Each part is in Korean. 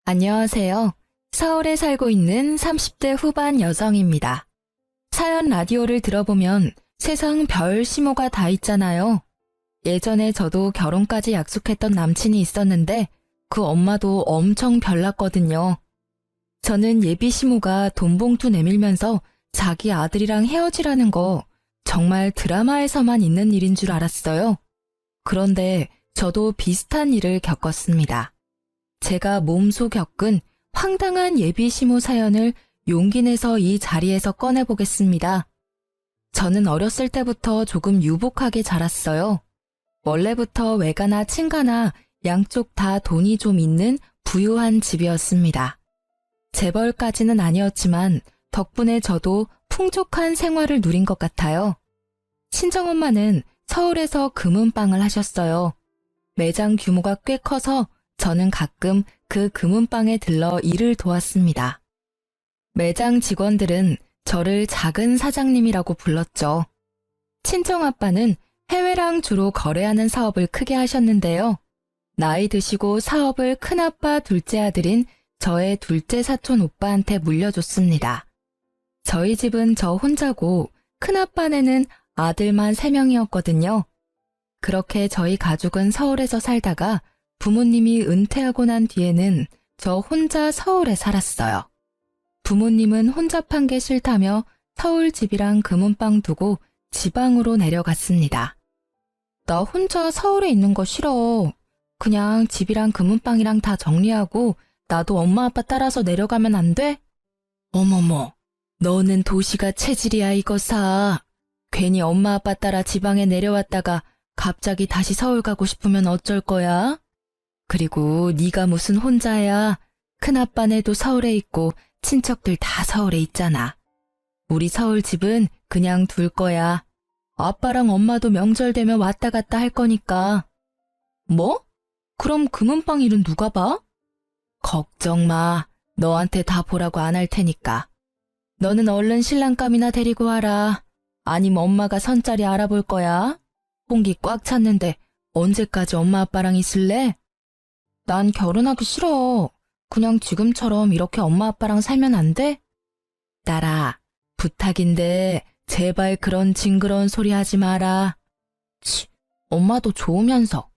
안녕하세요. 서울에 살고 있는 30대 후반 여성입니다. 사연 라디오를 들어보면 세상 별 시모가 다 있잖아요. 예전에 저도 결혼까지 약속했던 남친이 있었는데 그 엄마도 엄청 별났거든요. 저는 예비 시모가 돈 봉투 내밀면서 자기 아들이랑 헤어지라는 거 정말 드라마에서만 있는 일인 줄 알았어요. 그런데 저도 비슷한 일을 겪었습니다. 제가 몸소 겪은 황당한 예비 시모 사연을 용기 내서 이 자리에서 꺼내보겠습니다. 저는 어렸을 때부터 조금 유복하게 자랐어요. 원래부터 외가나 친가나 양쪽 다 돈이 좀 있는 부유한 집이었습니다. 재벌까지는 아니었지만 덕분에 저도 풍족한 생활을 누린 것 같아요. 친정엄마는 서울에서 금은방을 하셨어요. 매장 규모가 꽤 커서 저는 가끔 그 금은방에 들러 일을 도왔습니다. 매장 직원들은 저를 작은 사장님이라고 불렀죠. 친정아빠는 해외랑 주로 거래하는 사업을 크게 하셨는데요. 나이 드시고 사업을 큰아빠 둘째 아들인 저의 둘째 사촌 오빠한테 물려줬습니다. 저희 집은 저 혼자고 큰아빠네는 아들만 3명이었거든요. 그렇게 저희 가족은 서울에서 살다가 부모님이 은퇴하고 난 뒤에는 저 혼자 서울에 살았어요. 부모님은 혼자 판 게 싫다며 서울 집이랑 금은방 두고 지방으로 내려갔습니다. 나 혼자 서울에 있는 거 싫어. 그냥 집이랑 금은방이랑 다 정리하고 나도 엄마 아빠 따라서 내려가면 안 돼? 어머머, 너는 도시가 체질이야 이거사. 괜히 엄마 아빠 따라 지방에 내려왔다가 갑자기 다시 서울 가고 싶으면 어쩔 거야? 그리고 네가 무슨 혼자야. 큰아빠네도 서울에 있고 친척들 다 서울에 있잖아. 우리 서울 집은 그냥 둘 거야. 아빠랑 엄마도 명절 되면 왔다 갔다 할 거니까. 뭐? 그럼 금은방 일은 누가 봐? 걱정 마. 너한테 다 보라고 안 할 테니까. 너는 얼른 신랑감이나 데리고 와라. 아니면 엄마가 선자리 알아볼 거야. 공기 꽉 찼는데 언제까지 엄마 아빠랑 있을래? 난 결혼하기 싫어. 그냥 지금처럼 이렇게 엄마 아빠랑 살면 안 돼? 딸아, 부탁인데 제발 그런 징그러운 소리 하지 마라. 치, 엄마도 좋으면서.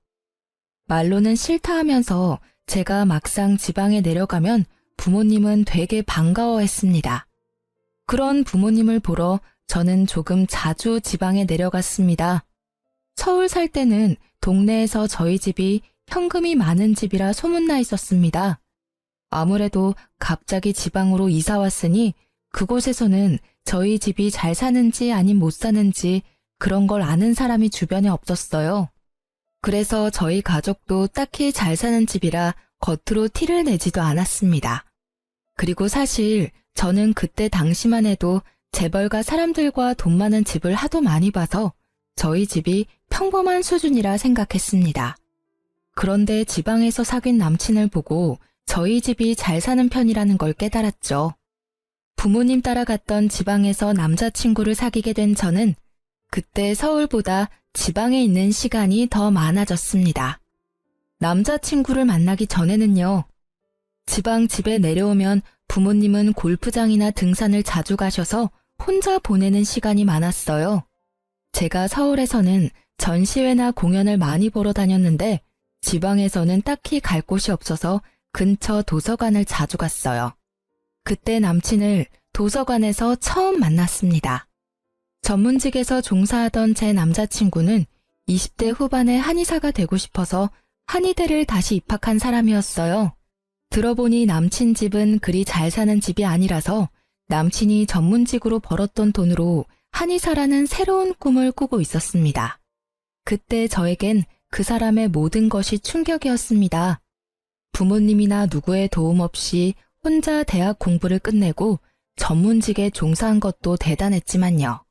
말로는 싫다 하면서 제가 막상 지방에 내려가면 부모님은 되게 반가워했습니다. 그런 부모님을 보러 저는 조금 자주 지방에 내려갔습니다. 서울 살 때는 동네에서 저희 집이 현금이 많은 집이라 소문나 있었습니다. 아무래도 갑자기 지방으로 이사 왔으니 그곳에서는 저희 집이 잘 사는지 아님 못 사는지 그런 걸 아는 사람이 주변에 없었어요. 그래서 저희 가족도 딱히 잘 사는 집이라 겉으로 티를 내지도 않았습니다. 그리고 사실 저는 그때 당시만 해도 재벌가 사람들과 돈 많은 집을 하도 많이 봐서 저희 집이 평범한 수준이라 생각했습니다. 그런데 지방에서 사귄 남친을 보고 저희 집이 잘 사는 편이라는 걸 깨달았죠. 부모님 따라갔던 지방에서 남자친구를 사귀게 된 저는 그때 서울보다 지방에 있는 시간이 더 많아졌습니다. 남자친구를 만나기 전에는요. 지방 집에 내려오면 부모님은 골프장이나 등산을 자주 가셔서 혼자 보내는 시간이 많았어요. 제가 서울에서는 전시회나 공연을 많이 보러 다녔는데 지방에서는 딱히 갈 곳이 없어서 근처 도서관을 자주 갔어요. 그때 남친을 도서관에서 처음 만났습니다. 전문직에서 종사하던 제 남자친구는 20대 후반의 한의사가 되고 싶어서 한의대를 다시 입학한 사람이었어요. 들어보니 남친 집은 그리 잘 사는 집이 아니라서 남친이 전문직으로 벌었던 돈으로 한의사라는 새로운 꿈을 꾸고 있었습니다. 그때 저에겐 그 사람의 모든 것이 충격이었습니다. 부모님이나 누구의 도움 없이 혼자 대학 공부를 끝내고 전문직에 종사한 것도 대단했지만요.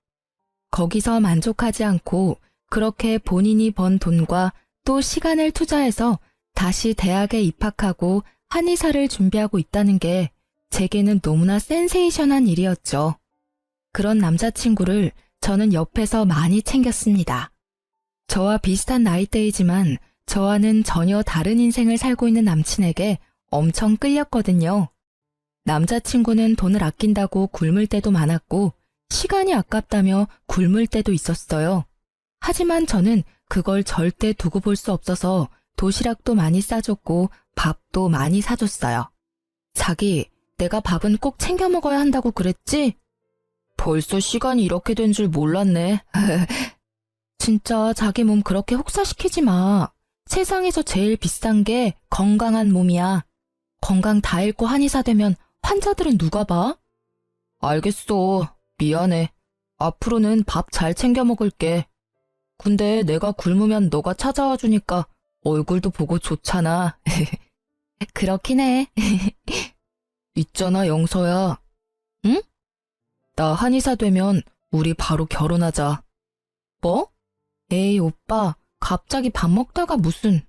거기서 만족하지 않고 그렇게 본인이 번 돈과 또 시간을 투자해서 다시 대학에 입학하고 한의사를 준비하고 있다는 게 제게는 너무나 센세이션한 일이었죠. 그런 남자친구를 저는 옆에서 많이 챙겼습니다. 저와 비슷한 나이대이지만 저와는 전혀 다른 인생을 살고 있는 남친에게 엄청 끌렸거든요. 남자친구는 돈을 아낀다고 굶을 때도 많았고 시간이 아깝다며 굶을 때도 있었어요. 하지만 저는 그걸 절대 두고 볼 수 없어서 도시락도 많이 싸줬고 밥도 많이 사줬어요. 자기, 내가 밥은 꼭 챙겨 먹어야 한다고 그랬지? 벌써 시간이 이렇게 된 줄 몰랐네. 진짜 자기 몸 그렇게 혹사시키지 마. 세상에서 제일 비싼 게 건강한 몸이야. 건강 다 잃고 한의사 되면 환자들은 누가 봐? 알겠어. 미안해. 앞으로는 밥 잘 챙겨 먹을게. 근데 내가 굶으면 너가 찾아와 주니까 얼굴도 보고 좋잖아. 그렇긴 해. 있잖아, 영서야. 응? 나 한의사 되면 우리 바로 결혼하자. 뭐? 에이, 오빠. 갑자기 밥 먹다가 무슨.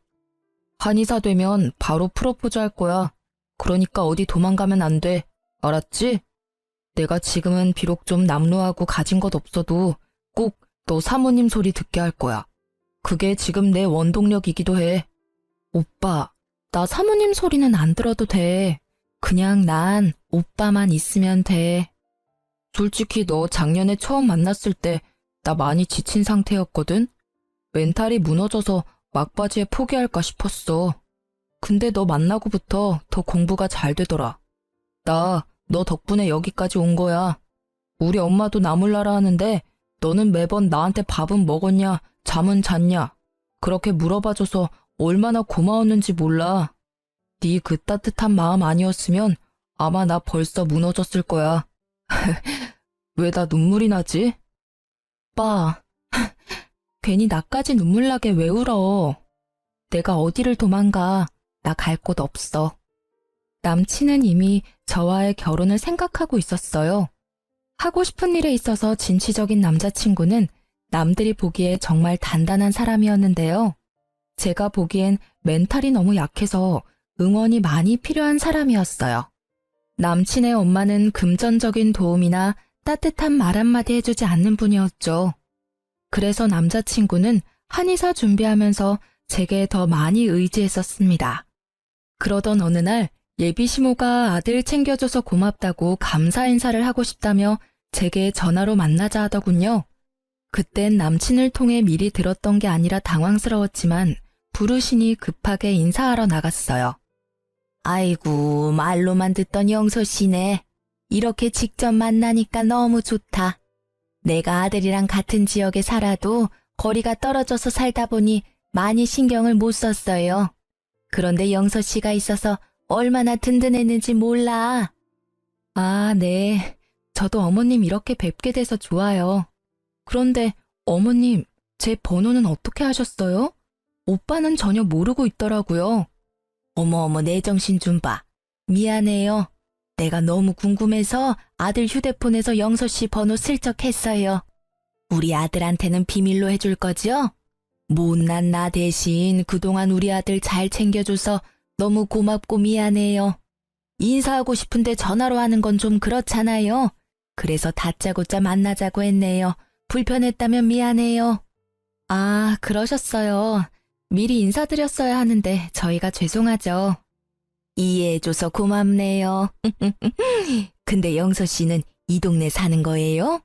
한의사 되면 바로 프로포즈 할 거야. 그러니까 어디 도망가면 안 돼. 알았지? 내가 지금은 비록 좀 남루하고 가진 것 없어도 꼭 너 사모님 소리 듣게 할 거야. 그게 지금 내 원동력이기도 해. 오빠, 나 사모님 소리는 안 들어도 돼. 그냥 난 오빠만 있으면 돼. 솔직히 너 작년에 처음 만났을 때 나 많이 지친 상태였거든? 멘탈이 무너져서 막바지에 포기할까 싶었어. 근데 너 만나고부터 더 공부가 잘 되더라. 나 너 덕분에 여기까지 온 거야. 우리 엄마도 나 몰라라 하는데 너는 매번 나한테 밥은 먹었냐, 잠은 잤냐. 그렇게 물어봐줘서 얼마나 고마웠는지 몰라. 네 그 따뜻한 마음 아니었으면 아마 나 벌써 무너졌을 거야. 왜 나 눈물이 나지? 오빠, 괜히 나까지 눈물 나게 왜 울어. 내가 어디를 도망가. 나 갈 곳 없어. 남친은 이미 저와의 결혼을 생각하고 있었어요. 하고 싶은 일에 있어서 진취적인 남자친구는 남들이 보기에 정말 단단한 사람이었는데요. 제가 보기엔 멘탈이 너무 약해서 응원이 많이 필요한 사람이었어요. 남친의 엄마는 금전적인 도움이나 따뜻한 말 한마디 해주지 않는 분이었죠. 그래서 남자친구는 한의사 준비하면서 제게 더 많이 의지했었습니다. 그러던 어느 날 예비 시모가 아들 챙겨줘서 고맙다고 감사 인사를 하고 싶다며 제게 전화로 만나자 하더군요. 그땐 남친을 통해 미리 들었던 게 아니라 당황스러웠지만 부르시니 급하게 인사하러 나갔어요. 아이고, 말로만 듣던 영서 씨네. 이렇게 직접 만나니까 너무 좋다. 내가 아들이랑 같은 지역에 살아도 거리가 떨어져서 살다 보니 많이 신경을 못 썼어요. 그런데 영서 씨가 있어서 얼마나 든든했는지 몰라. 아, 네. 저도 어머님 이렇게 뵙게 돼서 좋아요. 그런데 어머님, 제 번호는 어떻게 하셨어요? 오빠는 전혀 모르고 있더라고요. 어머, 내 정신 좀 봐. 미안해요. 내가 너무 궁금해서 아들 휴대폰에서 영서 씨 번호 슬쩍 했어요. 우리 아들한테는 비밀로 해줄 거죠? 못난 나 대신 그동안 우리 아들 잘 챙겨줘서 너무 고맙고 미안해요. 인사하고 싶은데 전화로 하는 건 좀 그렇잖아요. 그래서 다짜고짜 만나자고 했네요. 불편했다면 미안해요. 아, 그러셨어요. 미리 인사드렸어야 하는데 저희가 죄송하죠. 이해해줘서 고맙네요. 근데 영서 씨는 이 동네 사는 거예요?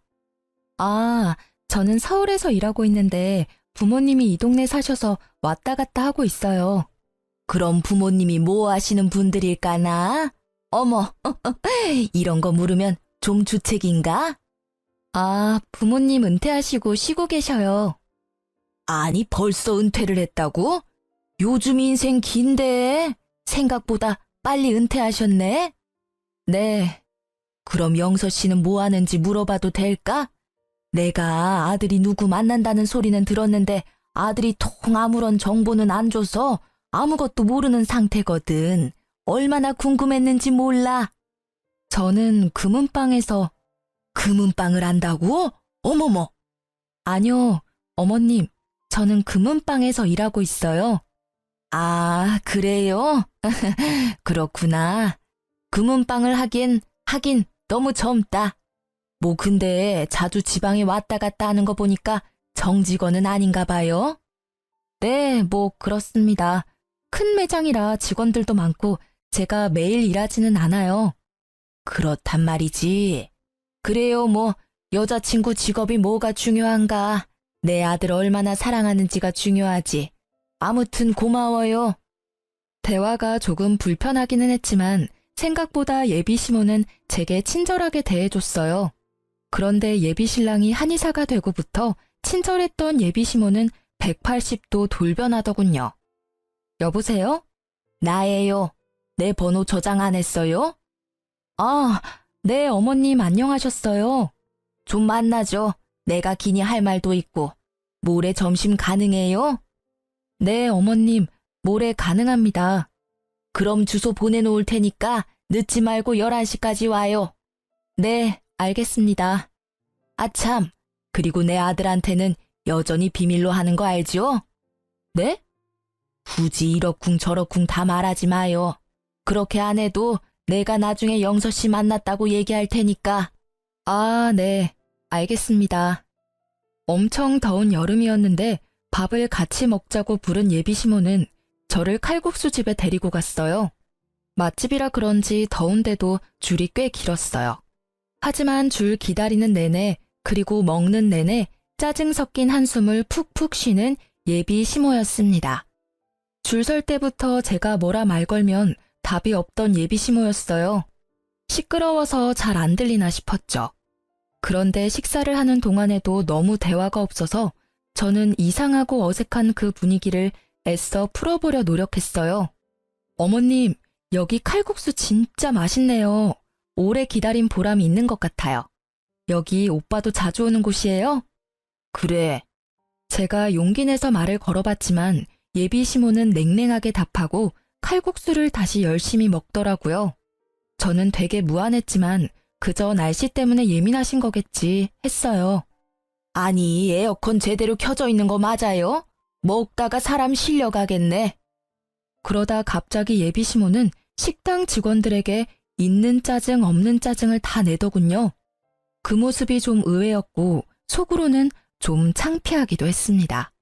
아, 저는 서울에서 일하고 있는데 부모님이 이 동네 사셔서 왔다 갔다 하고 있어요. 그럼 부모님이 뭐 하시는 분들일까나? 어머, 이런 거 물으면 좀 주책인가? 아, 부모님 은퇴하시고 쉬고 계셔요. 아니, 벌써 은퇴를 했다고? 요즘 인생 긴데 생각보다 빨리 은퇴하셨네? 네. 그럼 영서 씨는 뭐 하는지 물어봐도 될까? 내가 아들이 누구 만난다는 소리는 들었는데 아들이 통 아무런 정보는 안 줘서 아무것도 모르는 상태거든. 얼마나 궁금했는지 몰라. 저는 금은방에서. 금은방을 한다고? 어머머. 아니요, 어머님. 저는 금은방에서 일하고 있어요. 아, 그래요? 그렇구나. 금은방을 하긴 너무 젊다. 뭐 근데 자주 지방에 왔다 갔다 하는 거 보니까 정직원은 아닌가 봐요? 네, 뭐 그렇습니다. 큰 매장이라 직원들도 많고 제가 매일 일하지는 않아요. 그렇단 말이지. 그래요, 뭐, 여자친구 직업이 뭐가 중요한가. 내 아들 얼마나 사랑하는지가 중요하지. 아무튼 고마워요. 대화가 조금 불편하기는 했지만 생각보다 예비 시모는 제게 친절하게 대해줬어요. 그런데 예비 신랑이 한의사가 되고부터 친절했던 예비 시모는 180도 돌변하더군요. 여보세요? 나예요. 내 번호 저장 안 했어요? 아, 네, 어머님 안녕하셨어요. 좀 만나죠. 내가 기니 할 말도 있고. 모레 점심 가능해요? 네, 어머님, 모레 가능합니다. 그럼 주소 보내놓을 테니까 늦지 말고 11시까지 와요. 네, 알겠습니다. 아참, 그리고 내 아들한테는 여전히 비밀로 하는 거 알죠? 네? 굳이 이러쿵 저러쿵 다 말하지 마요. 그렇게 안 해도 내가 나중에 영서 씨 만났다고 얘기할 테니까. 아, 네, 알겠습니다. 엄청 더운 여름이었는데 밥을 같이 먹자고 부른 예비 시모는 저를 칼국수 집에 데리고 갔어요. 맛집이라 그런지 더운데도 줄이 꽤 길었어요. 하지만 줄 기다리는 내내 그리고 먹는 내내 짜증 섞인 한숨을 푹푹 쉬는 예비 시모였습니다. 줄 설 때부터 제가 뭐라 말 걸면 답이 없던 예비 시모였어요. 시끄러워서 잘 안 들리나 싶었죠. 그런데 식사를 하는 동안에도 너무 대화가 없어서 저는 이상하고 어색한 그 분위기를 애써 풀어보려 노력했어요. 어머님, 여기 칼국수 진짜 맛있네요. 오래 기다린 보람이 있는 것 같아요. 여기 오빠도 자주 오는 곳이에요? 그래. 제가 용기 내서 말을 걸어봤지만 예비 시모는 냉랭하게 답하고 칼국수를 다시 열심히 먹더라고요. 저는 되게 무안했지만 그저 날씨 때문에 예민하신 거겠지 했어요. 아니, 에어컨 제대로 켜져 있는 거 맞아요? 먹다가 사람 실려가겠네. 그러다 갑자기 예비 시모는 식당 직원들에게 있는 짜증 없는 짜증을 다 내더군요. 그 모습이 좀 의외였고 속으로는 좀 창피하기도 했습니다.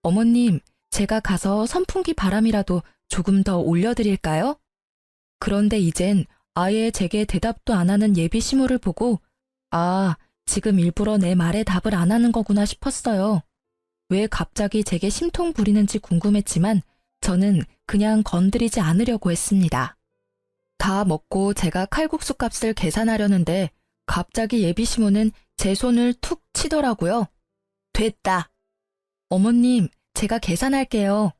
어머님, 제가 가서 선풍기 바람이라도 조금 더 올려드릴까요? 그런데 이젠 아예 제게 대답도 안 하는 예비 시모를 보고 아, 지금 일부러 내 말에 답을 안 하는 거구나 싶었어요. 왜 갑자기 제게 심통 부리는지 궁금했지만 저는 그냥 건드리지 않으려고 했습니다. 다 먹고 제가 칼국수 값을 계산하려는데 갑자기 예비 시모는 제 손을 툭 치더라고요. 됐다. 어머님, 제가 계산할게요.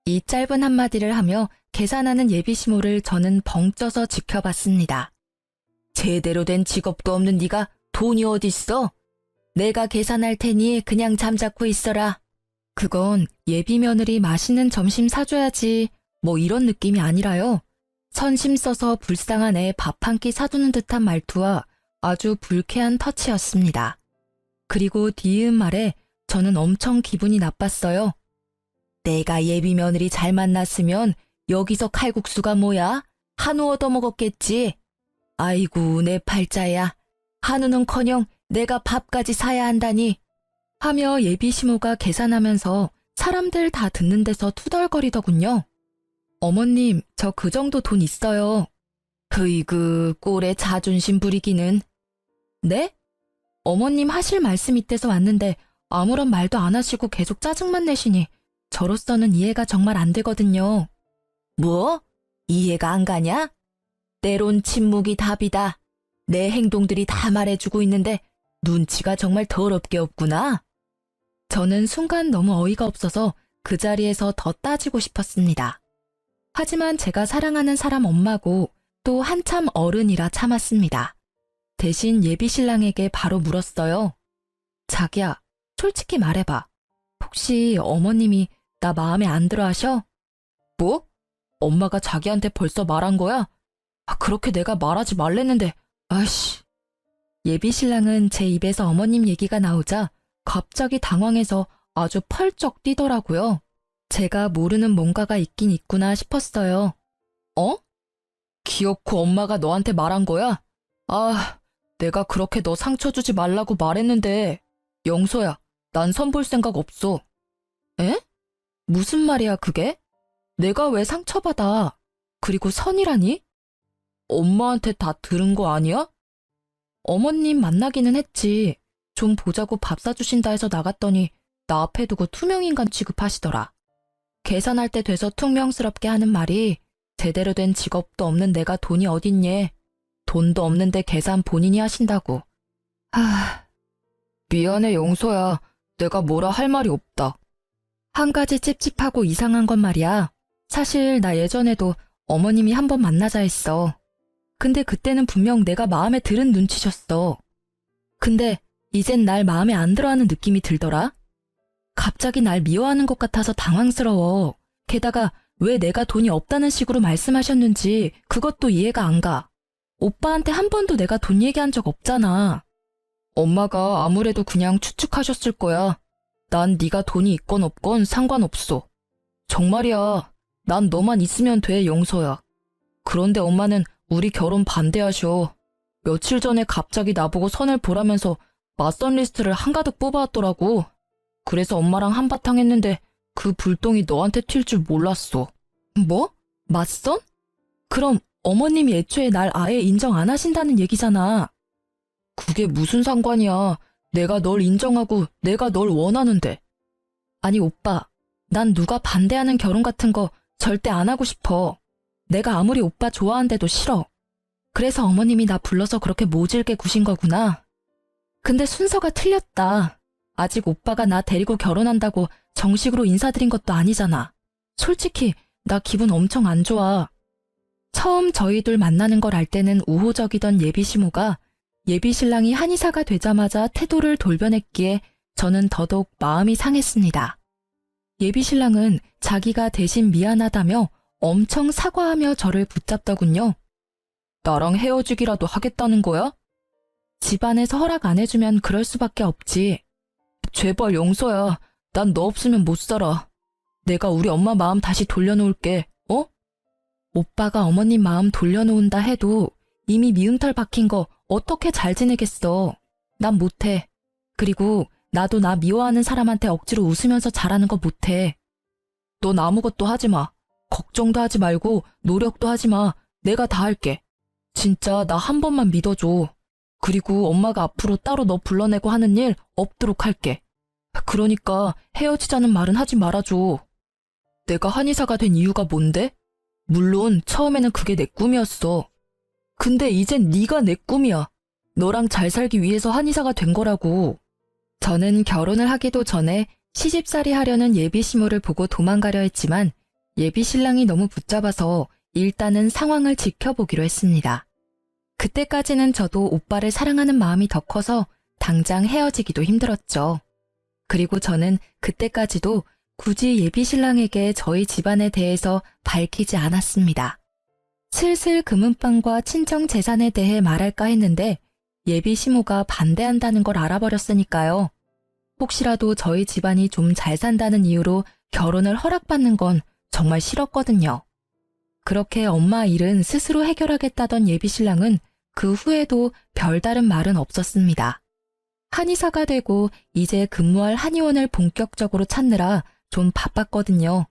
이 짧은 한마디를 하며 계산하는 예비 시모를 저는 벙쪄서 지켜봤습니다. 제대로 된 직업도 없는 네가 돈이 어딨어? 내가 계산할 테니 그냥 잠자코 있어라. 그건 예비 며느리 맛있는 점심 사줘야지 뭐 이런 느낌이 아니라요. 선심 써서 불쌍한 애 밥 한 끼 사두는 듯한 말투와 아주 불쾌한 터치였습니다. 그리고 뒤이은 말에 저는 엄청 기분이 나빴어요. 내가 예비 며느리 잘 만났으면 여기서 칼국수가 뭐야? 한우 얻어먹었겠지. 아이고 내 팔자야. 한우는커녕 내가 밥까지 사야 한다니. 하며 예비 시모가 계산하면서 사람들 다 듣는 데서 투덜거리더군요. 어머님, 저 그 정도 돈 있어요. 흐이그 꼴에 자존심 부리기는. 네? 어머님 하실 말씀 있대서 왔는데 아무런 말도 안 하시고 계속 짜증만 내시니 저로서는 이해가 정말 안 되거든요. 뭐? 이해가 안 가냐? 때론 침묵이 답이다. 내 행동들이 다 말해주고 있는데 눈치가 정말 더럽게 없구나. 저는 순간 너무 어이가 없어서 그 자리에서 더 따지고 싶었습니다. 하지만 제가 사랑하는 사람 엄마고 또 한참 어른이라 참았습니다. 대신 예비 신랑에게 바로 물었어요. 자기야, 솔직히 말해봐. 혹시 어머님이 나 마음에 안 들어 하셔? 뭐? 엄마가 자기한테 벌써 말한 거야? 아, 그렇게 내가 말하지 말랬는데, 아이씨. 예비 신랑은 제 입에서 어머님 얘기가 나오자 갑자기 당황해서 아주 펄쩍 뛰더라고요. 제가 모르는 뭔가가 있긴 있구나 싶었어요. 어? 기어코 엄마가 너한테 말한 거야? 아, 내가 그렇게 너 상처 주지 말라고 말했는데. 영소야, 난 선볼 생각 없어. 에? 무슨 말이야 그게? 내가 왜 상처받아? 그리고 선이라니? 엄마한테 다 들은 거 아니야? 어머님 만나기는 했지. 좀 보자고 밥 사주신다 해서 나갔더니 나 앞에 두고 투명인간 취급하시더라. 계산할 때 돼서 퉁명스럽게 하는 말이 제대로 된 직업도 없는 내가 돈이 어딨니? 돈도 없는데 계산 본인이 하신다고. 미안해 용서야. 내가 뭐라 할 말이 없다. 한 가지 찝찝하고 이상한 건 말이야. 사실 나 예전에도 어머님이 한번 만나자 했어. 근데 그때는 분명 내가 마음에 들은 눈치셨어. 근데 이젠 날 마음에 안 들어하는 느낌이 들더라. 갑자기 날 미워하는 것 같아서 당황스러워. 게다가 왜 내가 돈이 없다는 식으로 말씀하셨는지 그것도 이해가 안 가. 오빠한테 한 번도 내가 돈 얘기한 적 없잖아. 엄마가 아무래도 그냥 추측하셨을 거야. 난 네가 돈이 있건 없건 상관없어. 정말이야. 난 너만 있으면 돼, 용서야. 그런데 엄마는 우리 결혼 반대하셔. 며칠 전에 갑자기 나보고 선을 보라면서 맞선 리스트를 한가득 뽑아왔더라고. 그래서 엄마랑 한바탕 했는데 그 불똥이 너한테 튈 줄 몰랐어. 뭐? 맞선? 그럼 어머님이 애초에 날 아예 인정 안 하신다는 얘기잖아. 그게 무슨 상관이야. 내가 널 인정하고 내가 널 원하는데. 아니 오빠, 난 누가 반대하는 결혼 같은 거 절대 안 하고 싶어. 내가 아무리 오빠 좋아한데도 싫어. 그래서 어머님이 나 불러서 그렇게 모질게 구신 거구나. 근데 순서가 틀렸다. 아직 오빠가 나 데리고 결혼한다고 정식으로 인사드린 것도 아니잖아. 솔직히 나 기분 엄청 안 좋아. 처음 저희 둘 만나는 걸 알 때는 우호적이던 예비시모가 예비신랑이 한의사가 되자마자 태도를 돌변했기에 저는 더더욱 마음이 상했습니다. 예비신랑은 자기가 대신 미안하다며 엄청 사과하며 저를 붙잡더군요. 나랑 헤어지기라도 하겠다는 거야? 집안에서 허락 안 해주면 그럴 수밖에 없지. 제발 용서야. 난 너 없으면 못 살아. 내가 우리 엄마 마음 다시 돌려놓을게. 어? 오빠가 어머님 마음 돌려놓은다 해도 이미 미운털 박힌 거 어떻게 잘 지내겠어. 난 못해. 그리고 나도 나 미워하는 사람한테 억지로 웃으면서 잘하는 거 못해. 넌 아무것도 하지 마. 걱정도 하지 말고 노력도 하지 마. 내가 다 할게. 진짜 나 한 번만 믿어줘. 그리고 엄마가 앞으로 따로 너 불러내고 하는 일 없도록 할게. 그러니까 헤어지자는 말은 하지 말아줘. 내가 한의사가 된 이유가 뭔데? 물론 처음에는 그게 내 꿈이었어. 근데 이젠 네가 내 꿈이야. 너랑 잘 살기 위해서 한의사가 된 거라고. 저는 결혼을 하기도 전에 시집살이 하려는 예비시모를 보고 도망가려 했지만 예비신랑이 너무 붙잡아서 일단은 상황을 지켜보기로 했습니다. 그때까지는 저도 오빠를 사랑하는 마음이 더 커서 당장 헤어지기도 힘들었죠. 그리고 저는 그때까지도 굳이 예비신랑에게 저희 집안에 대해서 밝히지 않았습니다. 슬슬 금은방과 친정 재산에 대해 말할까 했는데 예비시모가 반대한다는 걸 알아버렸으니까요. 혹시라도 저희 집안이 좀 잘 산다는 이유로 결혼을 허락받는 건 정말 싫었거든요. 그렇게 엄마 일은 스스로 해결하겠다던 예비신랑은 그 후에도 별다른 말은 없었습니다. 한의사가 되고 이제 근무할 한의원을 본격적으로 찾느라 좀 바빴거든요.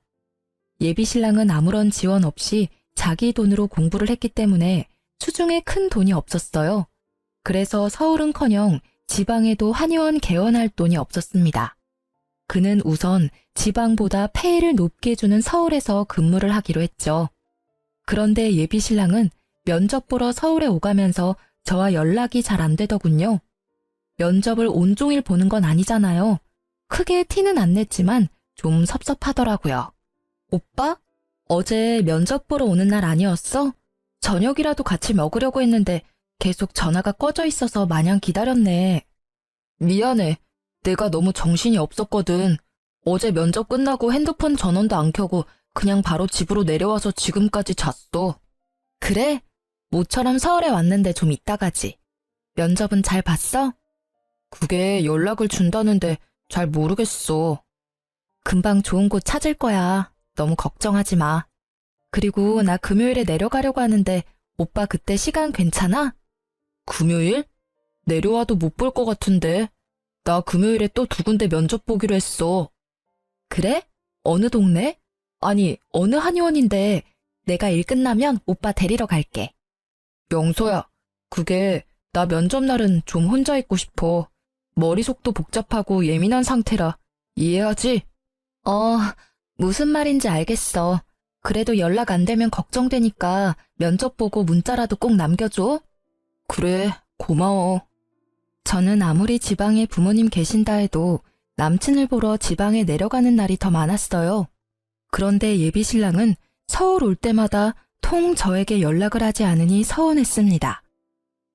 예비신랑은 아무런 지원 없이 자기 돈으로 공부를 했기 때문에 수중에 큰 돈이 없었어요. 그래서 서울은커녕 지방에도 한의원 개원할 돈이 없었습니다. 그는 우선 지방보다 페이를 높게 주는 서울에서 근무를 하기로 했죠. 그런데 예비신랑은 면접 보러 서울에 오가면서 저와 연락이 잘 안 되더군요. 면접을 온종일 보는 건 아니잖아요. 크게 티는 안 냈지만 좀 섭섭하더라고요. 오빠? 어제 면접 보러 오는 날 아니었어? 저녁이라도 같이 먹으려고 했는데 계속 전화가 꺼져 있어서 마냥 기다렸네. 미안해. 내가 너무 정신이 없었거든. 어제 면접 끝나고 핸드폰 전원도 안 켜고 그냥 바로 집으로 내려와서 지금까지 잤어. 그래? 모처럼 서울에 왔는데 좀 이따 가지. 면접은 잘 봤어? 그게 연락을 준다는데 잘 모르겠어. 금방 좋은 곳 찾을 거야. 너무 걱정하지 마. 그리고 나 금요일에 내려가려고 하는데 오빠 그때 시간 괜찮아? 금요일? 내려와도 못 볼 것 같은데. 나 금요일에 또 두 군데 면접 보기로 했어. 그래? 어느 동네? 아니, 어느 한의원인데 내가 일 끝나면 오빠 데리러 갈게. 영소야, 그게 나 면접 날은 좀 혼자 있고 싶어. 머릿속도 복잡하고 예민한 상태라 이해하지? 무슨 말인지 알겠어. 그래도 연락 안 되면 걱정되니까 면접 보고 문자라도 꼭 남겨줘. 그래, 고마워. 저는 아무리 지방에 부모님 계신다 해도 남친을 보러 지방에 내려가는 날이 더 많았어요. 그런데 예비 신랑은 서울 올 때마다 통 저에게 연락을 하지 않으니 서운했습니다.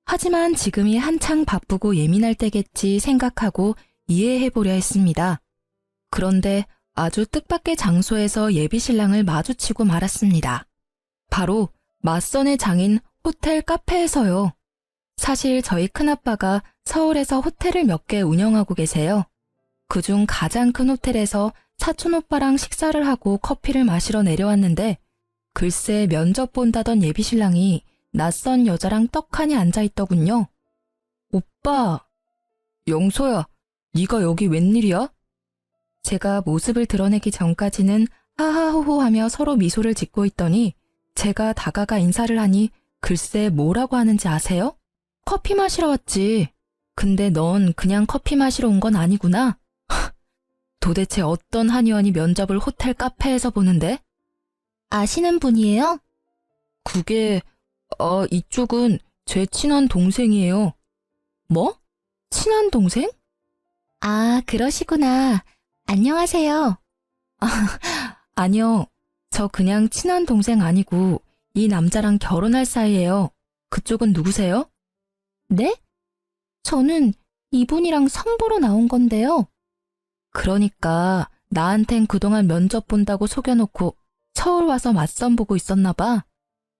하지만 지금이 한창 바쁘고 예민할 때겠지 생각하고 이해해보려 했습니다. 그런데 아주 뜻밖의 장소에서 예비 신랑을 마주치고 말았습니다. 바로 맞선의 장인 호텔 카페에서요. 사실 저희 큰아빠가 서울에서 호텔을 몇 개 운영하고 계세요. 그중 가장 큰 호텔에서 사촌오빠랑 식사를 하고 커피를 마시러 내려왔는데 글쎄 면접 본다던 예비 신랑이 낯선 여자랑 떡하니 앉아있더군요. 오빠, 영소야, 네가 여기 웬일이야? 제가 모습을 드러내기 전까지는 하하호호하며 서로 미소를 짓고 있더니 제가 다가가 인사를 하니 글쎄 뭐라고 하는지 아세요? 커피 마시러 왔지. 근데 넌 그냥 커피 마시러 온 건 아니구나. 도대체 어떤 한의원이 면접을 호텔 카페에서 보는데? 아시는 분이에요? 그게 이쪽은 제 친한 동생이에요. 뭐? 친한 동생? 아, 그러시구나. 안녕하세요. 아니요. 저 그냥 친한 동생 아니고 이 남자랑 결혼할 사이예요. 그쪽은 누구세요? 네? 저는 이분이랑 성보러 나온 건데요. 그러니까 나한텐 그동안 면접 본다고 속여놓고 서울 와서 맞선 보고 있었나 봐.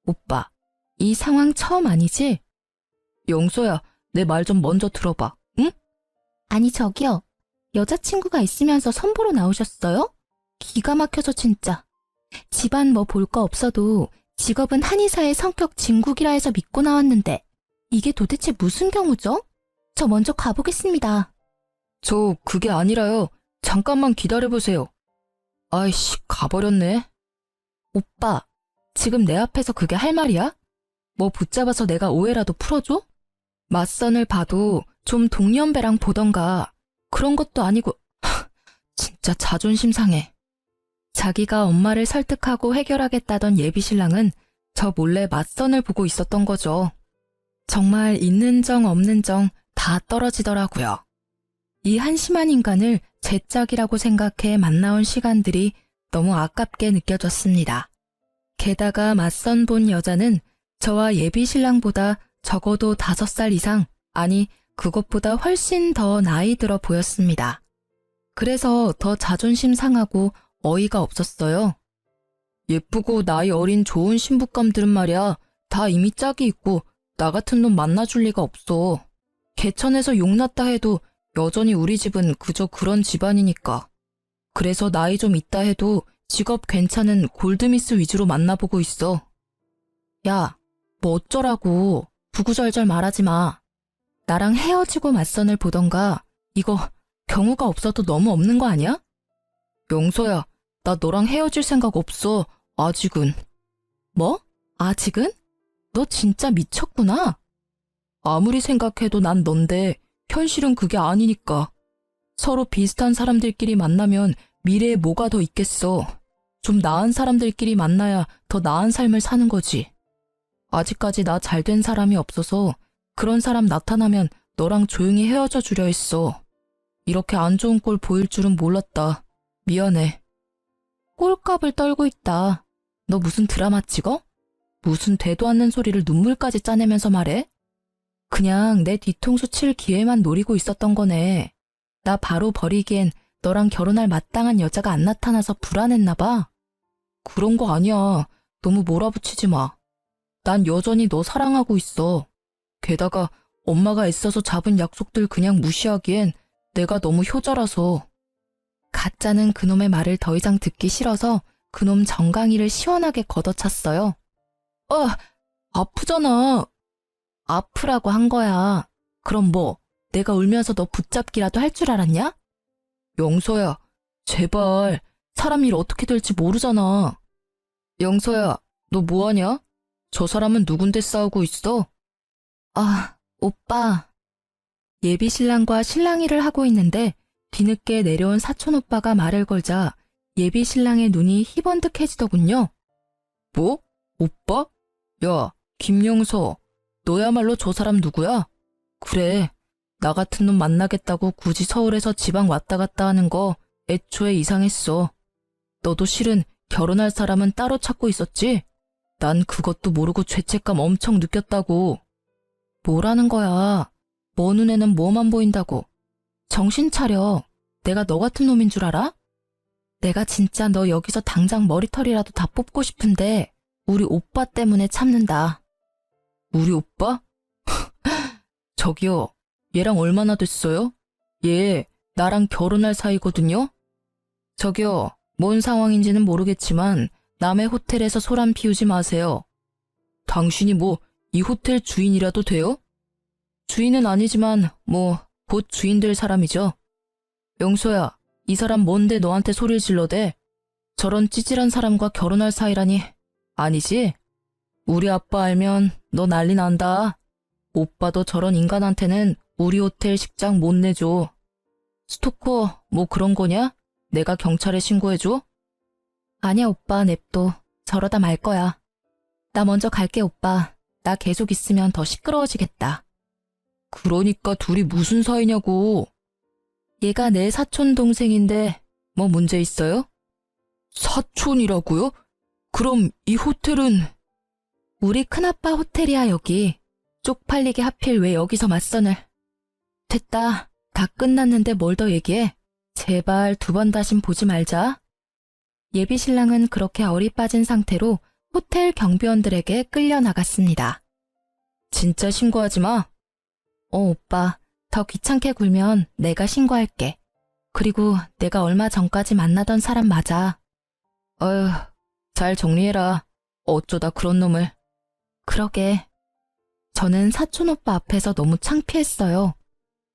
오빠, 이 상황 처음 아니지? 영소야, 내 말 좀 먼저 들어봐, 응? 아니 저기요. 여자친구가 있으면서 선보러 나오셨어요? 기가 막혀서 진짜. 집안 뭐 볼 거 없어도 직업은 한의사의 성격 진국이라 해서 믿고 나왔는데 이게 도대체 무슨 경우죠? 저 먼저 가보겠습니다. 저 그게 아니라요. 잠깐만 기다려보세요. 아이씨, 가버렸네. 오빠, 지금 내 앞에서 그게 할 말이야? 뭐 붙잡아서 내가 오해라도 풀어줘? 맞선을 봐도 좀 동년배랑 보던가. 그런 것도 아니고 진짜 자존심 상해. 자기가 엄마를 설득하고 해결하겠다던 예비 신랑은 저 몰래 맞선을 보고 있었던 거죠. 정말 있는 정 없는 정 다 떨어지더라고요. 이 한심한 인간을 제 짝이라고 생각해 만나온 시간들이 너무 아깝게 느껴졌습니다. 게다가 맞선 본 여자는 저와 예비 신랑보다 적어도 5살 이상, 아니 그것보다 훨씬 더 나이 들어 보였습니다. 그래서 더 자존심 상하고 어이가 없었어요. 예쁘고 나이 어린 좋은 신부감들은 말이야 다 이미 짝이 있고 나 같은 놈 만나줄 리가 없어. 개천에서 용났다 해도 여전히 우리 집은 그저 그런 집안이니까. 그래서 나이 좀 있다 해도 직업 괜찮은 골드미스 위주로 만나보고 있어. 야, 뭐 어쩌라고. 구구절절 말하지 마. 나랑 헤어지고 맞선을 보던가. 이거 경우가 없어도 너무 없는 거 아니야? 영서야, 나 너랑 헤어질 생각 없어. 아직은. 뭐? 아직은? 너 진짜 미쳤구나. 아무리 생각해도 난 넌데 현실은 그게 아니니까. 서로 비슷한 사람들끼리 만나면 미래에 뭐가 더 있겠어. 좀 나은 사람들끼리 만나야 더 나은 삶을 사는 거지. 아직까지 나 잘된 사람이 없어서 그런 사람 나타나면 너랑 조용히 헤어져 주려 했어. 이렇게 안 좋은 꼴 보일 줄은 몰랐다. 미안해. 꼴값을 떨고 있다. 너 무슨 드라마 찍어? 무슨 되도 않는 소리를 눈물까지 짜내면서 말해? 그냥 내 뒤통수 칠 기회만 노리고 있었던 거네. 나 바로 버리기엔 너랑 결혼할 마땅한 여자가 안 나타나서 불안했나 봐. 그런 거 아니야. 너무 몰아붙이지 마. 난 여전히 너 사랑하고 있어. 게다가 엄마가 애써서 잡은 약속들 그냥 무시하기엔 내가 너무 효자라서. 가짜는 그놈의 말을 더 이상 듣기 싫어서 그놈 정강이를 시원하게 걷어찼어요. 아프잖아. 아프라고 한 거야. 그럼 뭐 내가 울면서 너 붙잡기라도 할 줄 알았냐? 영서야, 제발. 사람 일 어떻게 될지 모르잖아. 영서야, 너 뭐하냐? 저 사람은 누군데 싸우고 있어? 아, 오빠. 예비 신랑과 실랑이를 하고 있는데 뒤늦게 내려온 사촌 오빠가 말을 걸자 예비 신랑의 눈이 희번뜩해지더군요. 뭐? 오빠? 야, 김영서, 너야말로 저 사람 누구야? 그래, 나 같은 놈 만나겠다고 굳이 서울에서 지방 왔다 갔다 하는 거 애초에 이상했어. 너도 실은 결혼할 사람은 따로 찾고 있었지? 난 그것도 모르고 죄책감 엄청 느꼈다고. 뭐라는 거야? 뭐 눈에는 뭐만 보인다고. 정신 차려. 내가 너 같은 놈인 줄 알아? 내가 진짜 너 여기서 당장 머리털이라도 다 뽑고 싶은데 우리 오빠 때문에 참는다. 우리 오빠? 저기요, 얘랑 얼마나 됐어요? 얘 나랑 결혼할 사이거든요? 저기요, 뭔 상황인지는 모르겠지만 남의 호텔에서 소란 피우지 마세요. 당신이 뭐 이 호텔 주인이라도 돼요? 주인은 아니지만 뭐 곧 주인 될 사람이죠. 영소야, 이 사람 뭔데 너한테 소리를 질러대? 저런 찌질한 사람과 결혼할 사이라니. 아니지? 우리 아빠 알면 너 난리 난다. 오빠도 저런 인간한테는 우리 호텔 식장 못 내줘. 스토커 뭐 그런 거냐? 내가 경찰에 신고해줘? 아니야 오빠, 냅둬. 저러다 말 거야. 나 먼저 갈게 오빠. 나 계속 있으면 더 시끄러워지겠다. 그러니까 둘이 무슨 사이냐고. 얘가 내 사촌 동생인데 뭐 문제 있어요? 사촌이라고요? 그럼 이 호텔은? 우리 큰아빠 호텔이야 여기. 쪽팔리게 하필 왜 여기서 맞선을. 됐다. 다 끝났는데 뭘 더 얘기해. 제발 두 번 다신 보지 말자. 예비 신랑은 그렇게 얼이 빠진 상태로 호텔 경비원들에게 끌려나갔습니다. 진짜 신고하지 마. 오빠. 더 귀찮게 굴면 내가 신고할게. 그리고 내가 얼마 전까지 만나던 사람 맞아. 어휴, 잘 정리해라. 어쩌다 그런 놈을. 그러게. 저는 사촌 오빠 앞에서 너무 창피했어요.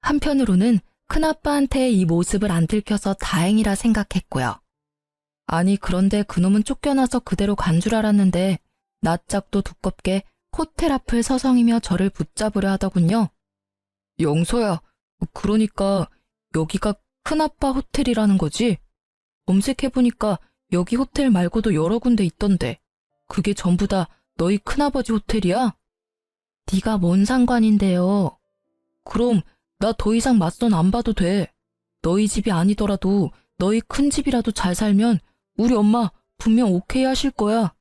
한편으로는 큰아빠한테 이 모습을 안 들켜서 다행이라 생각했고요. 아니 그런데 그놈은 쫓겨나서 그대로 간 줄 알았는데 낯짝도 두껍게 호텔 앞을 서성이며 저를 붙잡으려 하더군요. 영서야, 그러니까 여기가 큰아빠 호텔이라는 거지? 검색해보니까 여기 호텔 말고도 여러 군데 있던데 그게 전부 다 너희 큰아버지 호텔이야? 네가 뭔 상관인데요? 그럼 나 더 이상 맞선 안 봐도 돼. 너희 집이 아니더라도 너희 큰 집이라도 잘 살면 우리 엄마 분명 오케이 하실 거야.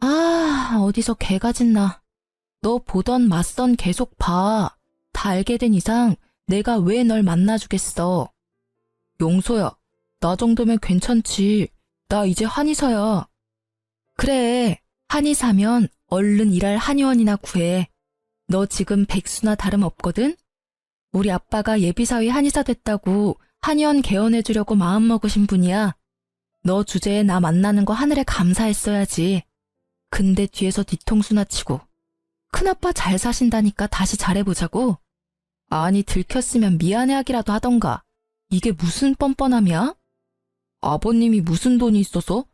아, 어디서 개가 짖나. 너 보던 맞선 계속 봐. 다 알게 된 이상 내가 왜 널 만나주겠어. 용서야, 나 정도면 괜찮지. 나 이제 한의사야. 그래, 한의사면 얼른 일할 한의원이나 구해. 너 지금 백수나 다름없거든? 우리 아빠가 예비사위 한의사 됐다고 한의원 개원해주려고 마음먹으신 분이야. 너 주제에 나 만나는 거 하늘에 감사했어야지. 근데 뒤에서 뒤통수나 치고. 큰아빠 잘 사신다니까 다시 잘해보자고? 아니 들켰으면 미안해하기라도 하던가. 이게 무슨 뻔뻔함이야? 아버님이 무슨 돈이 있어서?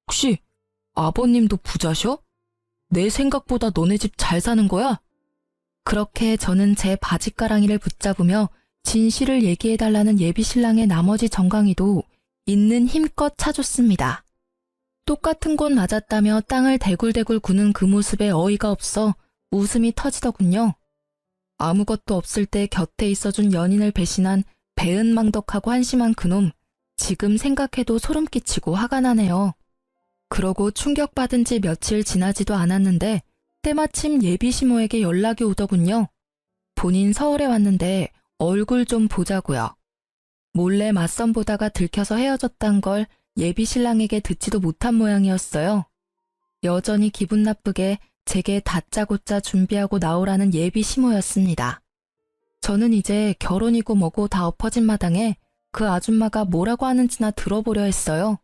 혹시 아버님도 부자셔? 내 생각보다 너네 집 잘 사는 거야? 그렇게 저는 제 바짓가랑이를 붙잡으며 진실을 얘기해달라는 예비신랑의 나머지 정강이도 있는 힘껏 차줬습니다. 똑같은 곳 맞았다며 땅을 대굴대굴 구는 그 모습에 어이가 없어 웃음이 터지더군요. 아무것도 없을 때 곁에 있어준 연인을 배신한 배은망덕하고 한심한 그놈, 지금 생각해도 소름 끼치고 화가 나네요. 그러고 충격받은 지 며칠 지나지도 않았는데 때마침 예비시모에게 연락이 오더군요. 본인 서울에 왔는데 얼굴 좀 보자고요. 몰래 맞선 보다가 들켜서 헤어졌단 걸 예비신랑에게 듣지도 못한 모양이었어요. 여전히 기분 나쁘게 제게 다짜고짜 준비하고 나오라는 예비시모였습니다. 저는 이제 결혼이고 뭐고 다 엎어진 마당에 그 아줌마가 뭐라고 하는지나 들어보려 했어요.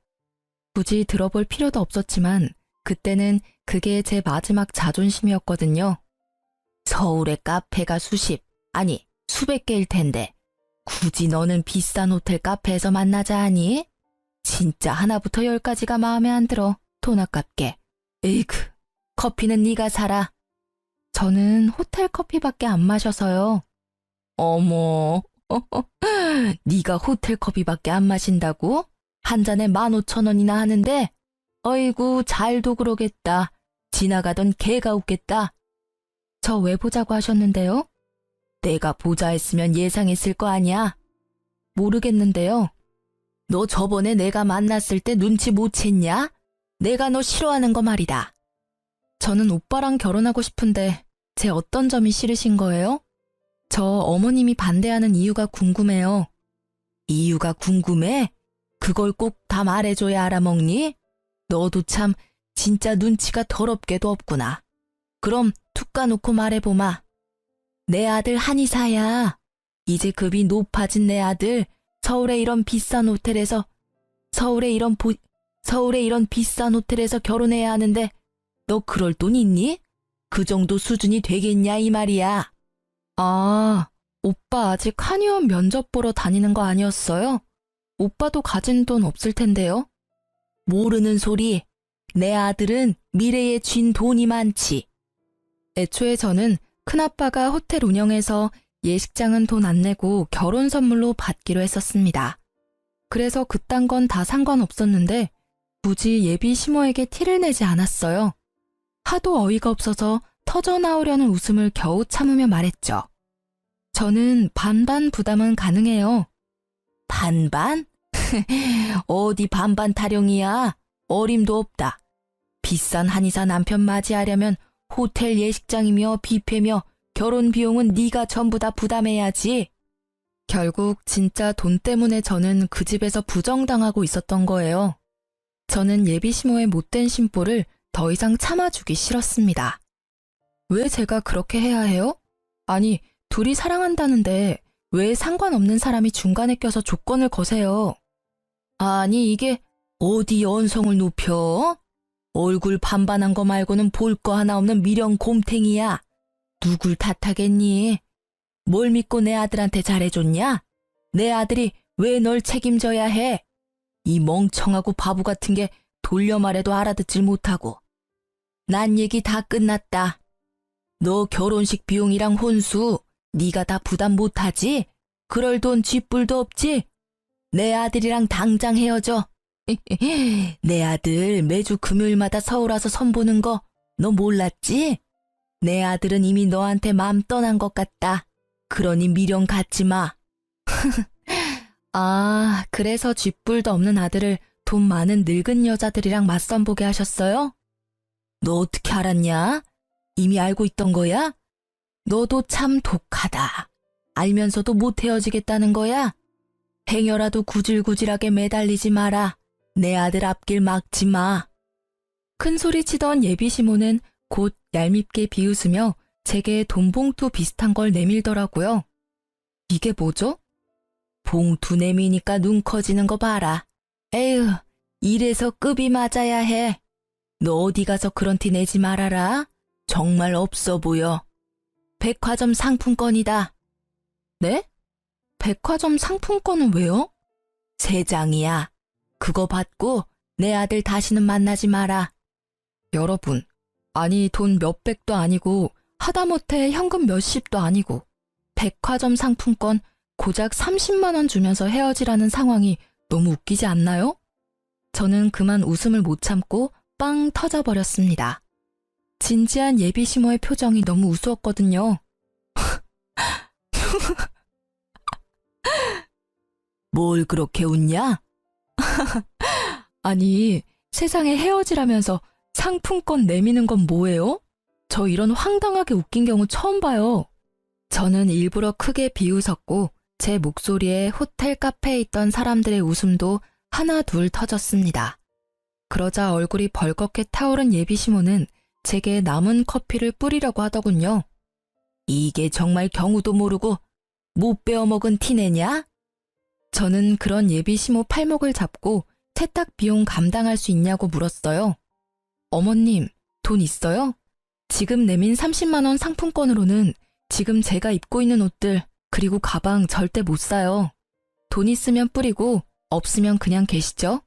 굳이 들어볼 필요도 없었지만 그때는 그게 제 마지막 자존심이었거든요. 서울에 카페가 수십, 아니 수백 개일 텐데 굳이 너는 비싼 호텔 카페에서 만나자 하니? 진짜 하나부터 열까지가 마음에 안 들어. 돈 아깝게. 에이그, 커피는 네가 사라. 저는 호텔 커피밖에 안 마셔서요. 어머, 네가 호텔 커피밖에 안 마신다고? 한 잔에 15,000원이나 하는데? 어이구, 잘도 그러겠다. 지나가던 개가 웃겠다. 저 왜 보자고 하셨는데요? 내가 보자 했으면 예상했을 거 아니야? 모르겠는데요. 너 저번에 내가 만났을 때 눈치 못 챘냐? 내가 너 싫어하는 거 말이다. 저는 오빠랑 결혼하고 싶은데 제 어떤 점이 싫으신 거예요? 저 어머님이 반대하는 이유가 궁금해요. 이유가 궁금해? 그걸 꼭 다 말해줘야 알아먹니? 너도 참 진짜 눈치가 더럽게도 없구나. 그럼 툭 까놓고 말해보마. 내 아들 한의사야. 이제 급이 높아진 내 아들 서울의 이런 비싼 호텔에서 비싼 호텔에서 결혼해야 하는데 너 그럴 돈 있니? 그 정도 수준이 되겠냐 이 말이야. 아, 오빠 아직 한의원 면접 보러 다니는 거 아니었어요? 오빠도 가진 돈 없을 텐데요. 모르는 소리. 내 아들은 미래에 쥔 돈이 많지. 애초에 저는 큰아빠가 호텔 운영해서 예식장은 돈 안 내고 결혼 선물로 받기로 했었습니다. 그래서 그딴 건 다 상관없었는데 굳이 예비 시모에게 티를 내지 않았어요. 하도 어이가 없어서 터져나오려는 웃음을 겨우 참으며 말했죠. 저는 반반 부담은 가능해요. 반반? 어디 반반 타령이야. 어림도 없다. 비싼 한의사 남편 맞이하려면 호텔 예식장이며 뷔페며 결혼 비용은 네가 전부 다 부담해야지. 결국 진짜 돈 때문에 저는 그 집에서 부정당하고 있었던 거예요. 저는 예비 시모의 못된 심보를 더 이상 참아주기 싫었습니다. 왜 제가 그렇게 해야 해요? 아니, 둘이 사랑한다는데 왜 상관없는 사람이 중간에 껴서 조건을 거세요? 아니, 이게 어디 언성을 높여? 얼굴 반반한 거 말고는 볼 거 하나 없는 미련 곰탱이야. 누굴 탓하겠니? 뭘 믿고 내 아들한테 잘해줬냐? 내 아들이 왜 널 책임져야 해? 이 멍청하고 바보 같은 게 돌려 말해도 알아듣질 못하고. 난 얘기 다 끝났다. 너 결혼식 비용이랑 혼수 네가 다 부담 못하지? 그럴 돈 쥐뿔도 없지? 내 아들이랑 당장 헤어져. 내 아들 매주 금요일마다 서울 와서 선보는 거 너 몰랐지? 내 아들은 이미 너한테 마음 떠난 것 같다. 그러니 미련 갖지 마. 아, 그래서 쥐뿔도 없는 아들을 돈 많은 늙은 여자들이랑 맞선 보게 하셨어요? 너 어떻게 알았냐? 이미 알고 있던 거야? 너도 참 독하다. 알면서도 못 헤어지겠다는 거야? 행여라도 구질구질하게 매달리지 마라. 내 아들 앞길 막지 마. 큰 소리 치던 예비 시모는 곧 얄밉게 비웃으며 제게 돈봉투 비슷한 걸 내밀더라고요. 이게 뭐죠? 봉투 내미니까 눈 커지는 거 봐라. 에휴, 이래서 급이 맞아야 해. 너 어디 가서 그런 티 내지 말아라. 정말 없어 보여. 백화점 상품권이다. 네? 백화점 상품권은 왜요? 3장이야. 그거 받고 내 아들 다시는 만나지 마라. 여러분, 아니 돈 몇백도 아니고 하다못해 현금 몇십도 아니고 백화점 상품권 고작 30만 원 주면서 헤어지라는 상황이 너무 웃기지 않나요? 저는 그만 웃음을 못 참고 빵 터져버렸습니다. 진지한 예비 시모의 표정이 너무 우스웠거든요. 뭘 그렇게 웃냐? 아니, 세상에 헤어지라면서 상품권 내미는 건 뭐예요? 저 이런 황당하게 웃긴 경우 처음 봐요. 저는 일부러 크게 비웃었고 제 목소리에 호텔 카페에 있던 사람들의 웃음도 하나 둘 터졌습니다. 그러자 얼굴이 벌겋게 타오른 예비 시모는 제게 남은 커피를 뿌리려고 하더군요. 이게 정말 경우도 모르고 못 베어먹은 티내냐? 저는 그런 예비 시모 팔목을 잡고 세탁 비용 감당할 수 있냐고 물었어요. 어머님, 돈 있어요? 지금 내민 30만 원 상품권으로는 지금 제가 입고 있는 옷들 그리고 가방 절대 못 사요. 돈 있으면 뿌리고 없으면 그냥 계시죠?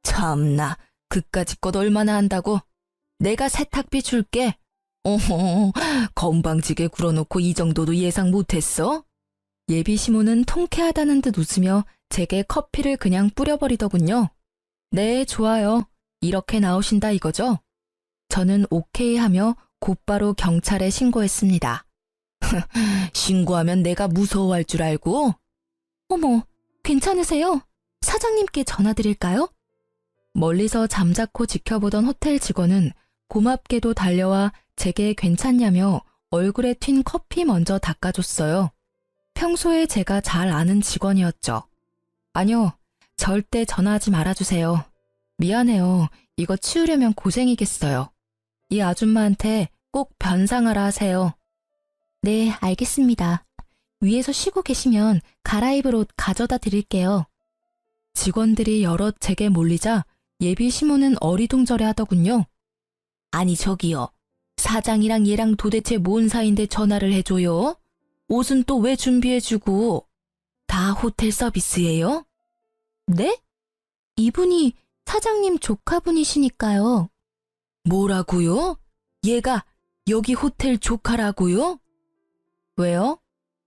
참나, 그까짓 것 얼마나 한다고? 내가 세탁비 줄게. 어허, 건방지게 굴어놓고 이 정도도 예상 못했어? 예비 시모는 통쾌하다는 듯 웃으며 제게 커피를 그냥 뿌려버리더군요. 네, 좋아요. 이렇게 나오신다 이거죠? 저는 오케이 하며 곧바로 경찰에 신고했습니다. 신고하면 내가 무서워할 줄 알고? 어머, 괜찮으세요? 사장님께 전화드릴까요? 멀리서 잠자코 지켜보던 호텔 직원은 고맙게도 달려와 제게 괜찮냐며 얼굴에 튄 커피 먼저 닦아줬어요. 평소에 제가 잘 아는 직원이었죠. 아니요, 절대 전화하지 말아주세요. 미안해요. 이거 치우려면 고생이겠어요. 이 아줌마한테 꼭 변상하라 하세요. 네, 알겠습니다. 위에서 쉬고 계시면 갈아입을 옷 가져다 드릴게요. 직원들이 여럿 제게 몰리자 예비 시모는 어리둥절해 하더군요. 아니 저기요. 사장이랑 얘랑 도대체 뭔 사이인데 전화를 해줘요? 옷은 또 왜 준비해주고? 다 호텔 서비스예요? 네? 이분이 사장님 조카분이시니까요. 뭐라고요? 얘가 여기 호텔 조카라고요? 왜요?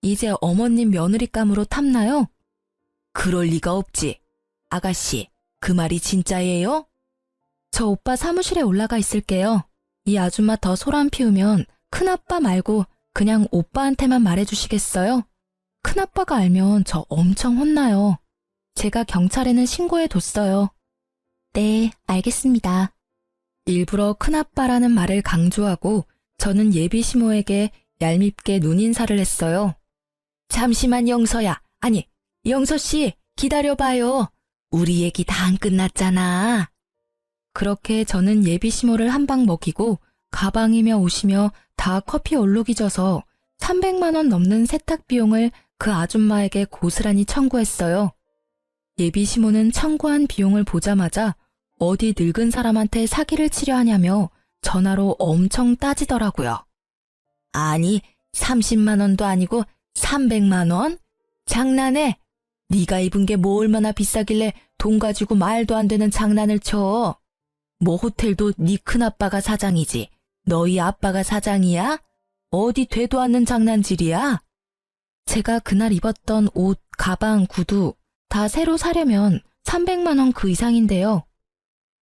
이제 어머님 며느리감으로 탐나요? 그럴 리가 없지. 아가씨, 그 말이 진짜예요? 저 오빠 사무실에 올라가 있을게요. 이 아줌마 더 소란 피우면 큰아빠 말고 그냥 오빠한테만 말해주시겠어요? 큰아빠가 알면 저 엄청 혼나요. 제가 경찰에는 신고해뒀어요. 네, 알겠습니다. 일부러 큰아빠라는 말을 강조하고 저는 예비 시모에게 얄밉게 눈인사를 했어요. 잠시만 영서야. 아니, 영서씨 기다려봐요. 우리 얘기 다 안 끝났잖아. 그렇게 저는 예비 시모를 한 방 먹이고 가방이며 옷이며 다 커피 얼룩이 져서 300만 원 넘는 세탁 비용을 그 아줌마에게 고스란히 청구했어요. 예비 시모는 청구한 비용을 보자마자 어디 늙은 사람한테 사기를 치려 하냐며 전화로 엄청 따지더라고요. 아니, 30만 원도 아니고 300만 원? 장난해? 네가 입은 게 뭐 얼마나 비싸길래 돈 가지고 말도 안 되는 장난을 쳐. 뭐 호텔도 네 큰아빠가 사장이지. 너희 아빠가 사장이야? 어디 되도 않는 장난질이야? 제가 그날 입었던 옷, 가방, 구두 다 새로 사려면 300만 원 그 이상인데요.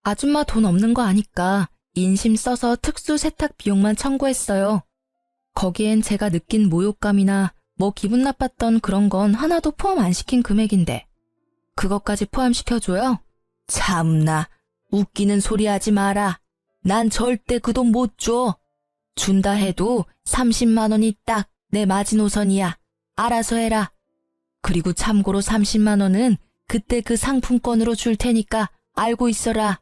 아줌마 돈 없는 거 아니까 인심 써서 특수 세탁 비용만 청구했어요. 거기엔 제가 느낀 모욕감이나 뭐 기분 나빴던 그런 건 하나도 포함 안 시킨 금액인데 그것까지 포함시켜줘요? 참나, 웃기는 소리 하지 마라. 난 절대 그 돈 못 줘. 준다 해도 30만 원이 딱 내 마지노선이야. 알아서 해라. 그리고 참고로 30만 원은 그때 그 상품권으로 줄 테니까 알고 있어라.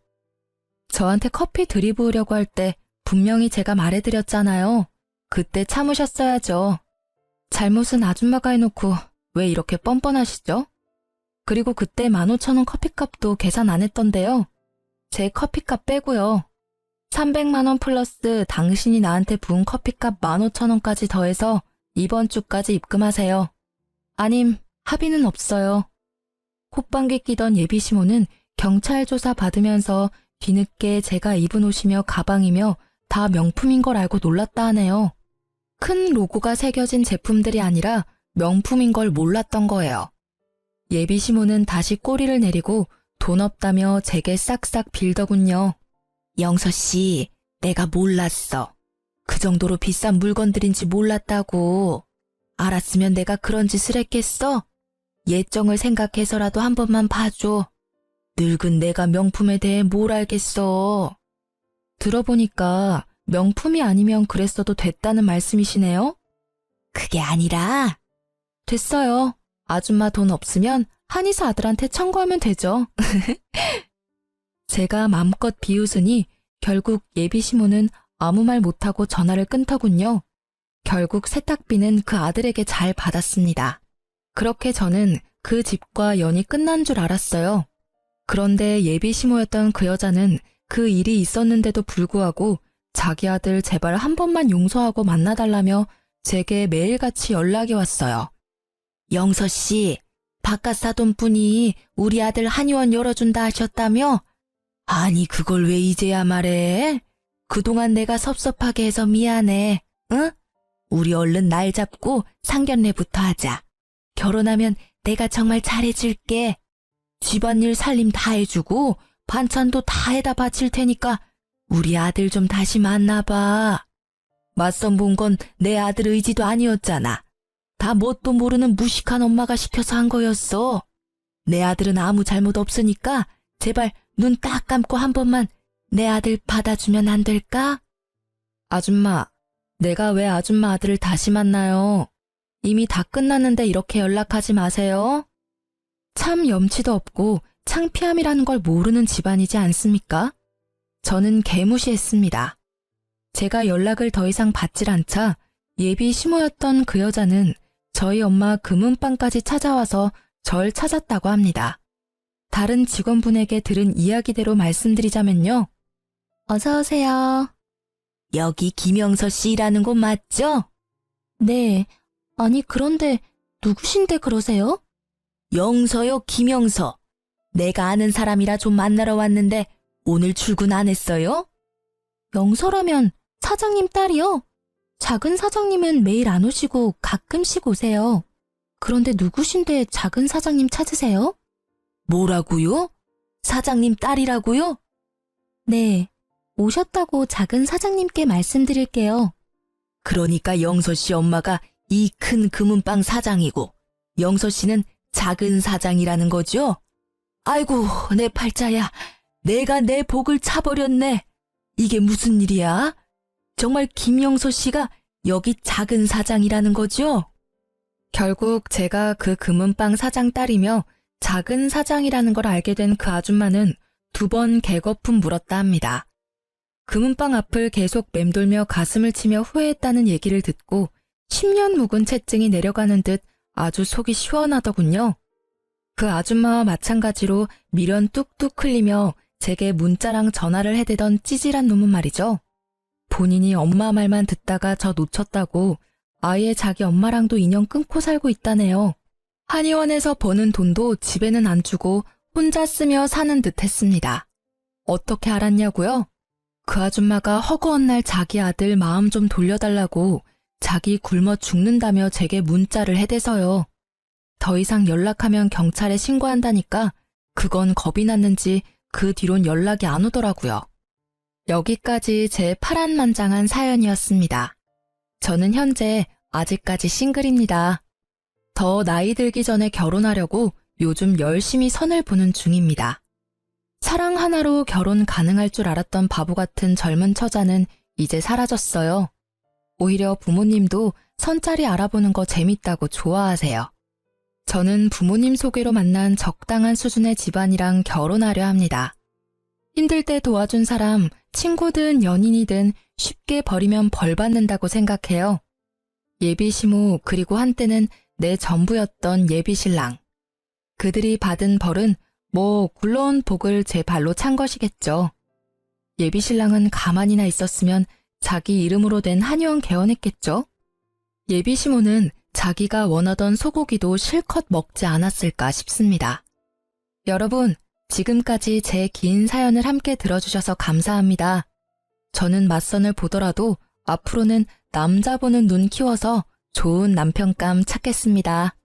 저한테 커피 들이부으려고 할 때 분명히 제가 말해드렸잖아요. 그때 참으셨어야죠. 잘못은 아줌마가 해놓고 왜 이렇게 뻔뻔하시죠? 그리고 그때 15,000원 커피값도 계산 안 했던데요. 제 커피값 빼고요. 300만 원 플러스 당신이 나한테 부은 커피값 15,000원까지 더해서 이번 주까지 입금하세요. 아님 합의는 없어요. 콧방귀 끼던 예비 시모는 경찰 조사 받으면서 뒤늦게 제가 입은 옷이며 가방이며 다 명품인 걸 알고 놀랐다 하네요. 큰 로고가 새겨진 제품들이 아니라 명품인 걸 몰랐던 거예요. 예비 시모는 다시 꼬리를 내리고 돈 없다며 제게 싹싹 빌더군요. 영서씨, 내가 몰랐어. 그 정도로 비싼 물건들인지 몰랐다고. 알았으면 내가 그런 짓을 했겠어? 예정을 생각해서라도 한 번만 봐줘. 늙은 내가 명품에 대해 뭘 알겠어. 들어보니까 명품이 아니면 그랬어도 됐다는 말씀이시네요? 그게 아니라. 됐어요. 아줌마 돈 없으면 한의사 아들한테 청구하면 되죠. 제가 맘껏 비웃으니 결국 예비 시모는 아무 말 못하고 전화를 끊더군요. 결국 세탁비는 그 아들에게 잘 받았습니다. 그렇게 저는 그 집과 연이 끝난 줄 알았어요. 그런데 예비 시모였던 그 여자는 그 일이 있었는데도 불구하고 자기 아들 제발 한 번만 용서하고 만나달라며 제게 매일같이 연락이 왔어요. 영서씨, 바깥 사돈분이 우리 아들 한의원 열어준다 하셨다며? 아니 그걸 왜 이제야 말해? 그동안 내가 섭섭하게 해서 미안해. 응? 우리 얼른 날 잡고 상견례부터 하자. 결혼하면 내가 정말 잘해줄게. 집안일 살림 다 해주고 반찬도 다 해다 바칠 테니까 우리 아들 좀 다시 만나봐. 맞선 본 건 내 아들 의지도 아니었잖아. 다 뭣도 모르는 무식한 엄마가 시켜서 한 거였어. 내 아들은 아무 잘못 없으니까 제발 눈 딱 감고 한 번만 내 아들 받아주면 안 될까? 아줌마, 내가 왜 아줌마 아들을 다시 만나요? 이미 다 끝났는데 이렇게 연락하지 마세요. 참 염치도 없고 창피함이라는 걸 모르는 집안이지 않습니까? 저는 개무시했습니다. 제가 연락을 더 이상 받질 않자 예비 시모였던 그 여자는 저희 엄마 금은방까지 찾아와서 절 찾았다고 합니다. 다른 직원분에게 들은 이야기대로 말씀드리자면요. 어서 오세요. 여기 김영서 씨 일하는 곳 맞죠? 네. 아니 그런데 누구신데 그러세요? 영서요, 김영서. 내가 아는 사람이라 좀 만나러 왔는데 오늘 출근 안 했어요? 영서라면 사장님 딸이요? 작은 사장님은 매일 안 오시고 가끔씩 오세요. 그런데 누구신데 작은 사장님 찾으세요? 뭐라고요? 사장님 딸이라고요? 네, 오셨다고 작은 사장님께 말씀드릴게요. 그러니까 영서 씨 엄마가 이 큰 금은방 사장이고 영서 씨는 작은 사장이라는 거죠? 아이고, 내 팔자야. 내가 내 복을 차버렸네. 이게 무슨 일이야? 정말 김영서 씨가 여기 작은 사장이라는 거죠? 결국 제가 그 금은방 사장 딸이며 작은 사장이라는 걸 알게 된 그 아줌마는 2번 개거품 물었다 합니다. 금은방 앞을 계속 맴돌며 가슴을 치며 후회했다는 얘기를 듣고 10년 묵은 채증이 내려가는 듯 아주 속이 시원하더군요. 그 아줌마와 마찬가지로 미련 뚝뚝 흘리며 제게 문자랑 전화를 해대던 찌질한 놈은 말이죠. 본인이 엄마 말만 듣다가 저 놓쳤다고 아예 자기 엄마랑도 인연 끊고 살고 있다네요. 한의원에서 버는 돈도 집에는 안 주고 혼자 쓰며 사는 듯 했습니다. 어떻게 알았냐고요? 그 아줌마가 허구한 날 자기 아들 마음 좀 돌려달라고 자기 굶어 죽는다며 제게 문자를 해대서요. 더 이상 연락하면 경찰에 신고한다니까 그건 겁이 났는지 그 뒤론 연락이 안 오더라고요. 여기까지 제 파란만장한 사연이었습니다. 저는 현재 아직까지 싱글입니다. 더 나이 들기 전에 결혼하려고 요즘 열심히 선을 보는 중입니다. 사랑 하나로 결혼 가능할 줄 알았던 바보 같은 젊은 처자는 이제 사라졌어요. 오히려 부모님도 선짜리 알아보는 거 재밌다고 좋아하세요. 저는 부모님 소개로 만난 적당한 수준의 집안이랑 결혼하려 합니다. 힘들 때 도와준 사람, 친구든 연인이든 쉽게 버리면 벌 받는다고 생각해요. 예비 시모 그리고 한때는 내 전부였던 예비 신랑. 그들이 받은 벌은 뭐 굴러온 복을 제 발로 찬 것이겠죠. 예비 신랑은 가만히나 있었으면 자기 이름으로 된 한의원 개원했겠죠. 예비 시모는 자기가 원하던 소고기도 실컷 먹지 않았을까 싶습니다. 여러분, 지금까지 제 긴 사연을 함께 들어주셔서 감사합니다. 저는 맞선을 보더라도 앞으로는 남자 보는 눈 키워서 좋은 남편감 찾겠습니다.